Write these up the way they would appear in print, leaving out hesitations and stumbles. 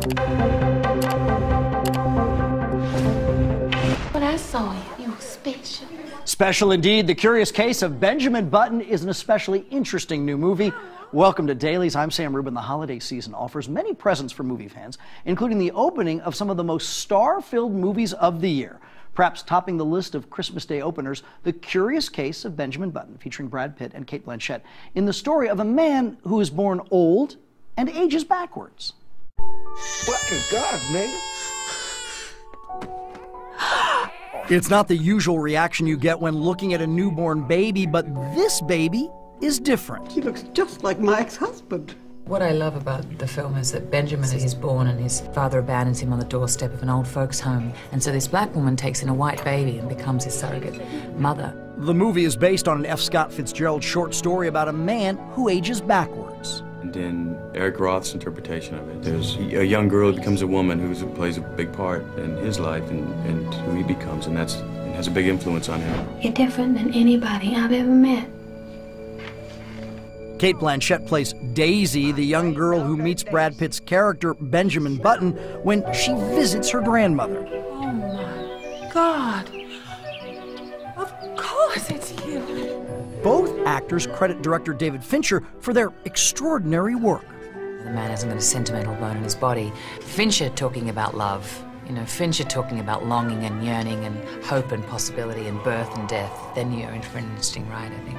When I saw you, you were special. Special indeed. The Curious Case of Benjamin Button is an especially interesting new movie. Welcome to Dailies. I'm Sam Rubin. The holiday season offers many presents for movie fans, including the opening of some of the most star-filled movies of the year. Perhaps topping the list of Christmas Day openers, The Curious Case of Benjamin Button, featuring Brad Pitt and Cate Blanchett, in the story of a man who is born old and ages backwards. What in God's name? It's not the usual reaction you get when looking at a newborn baby, but this baby is different. He looks just like my ex-husband. What I love about the film is that Benjamin is born and his father abandons him on the doorstep of an old folks' home. And so this black woman takes in a white baby and becomes his surrogate mother. The movie is based on an F. Scott Fitzgerald short story about a man who ages backwards. And in Eric Roth's interpretation of it, there's a young girl who becomes a woman who plays a big part in his life and who he becomes, and has a big influence on him. You're different than anybody I've ever met. Cate Blanchett plays Daisy, the young girl who meets Brad Pitt's character, Benjamin Button, when she visits her grandmother. Oh my God. Of course it's you. Both actors credit director David Fincher for their extraordinary work. The man hasn't got a sentimental bone in his body. Fincher talking about love. You know, Fincher talking about longing and yearning and hope and possibility and birth and death. Then you're in for an interesting ride, I think.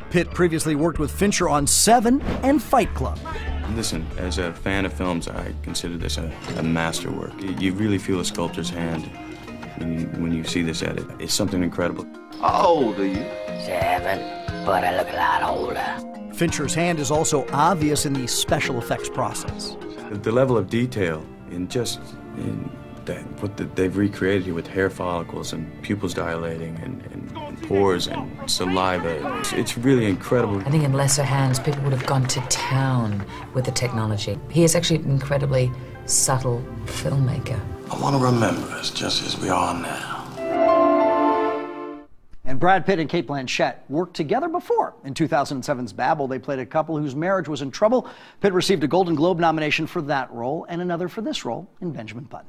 Pitt previously worked with Fincher on Seven and Fight Club. Listen, as a fan of films, I consider this a masterwork. You really feel a sculptor's hand when you see this edit. It's something incredible. How old are you? 7, but I look a lot older. Fincher's hand is also obvious in the special effects process. The level of detail what they've recreated here with hair follicles and pupils dilating and pores and saliva, it's really incredible. I think in lesser hands, people would have gone to town with the technology. He is actually an incredibly subtle filmmaker. I want to remember us just as we are now. And Brad Pitt and Cate Blanchett worked together before. In 2007's Babel, they played a couple whose marriage was in trouble. Pitt received a Golden Globe nomination for that role and another for this role in Benjamin Button.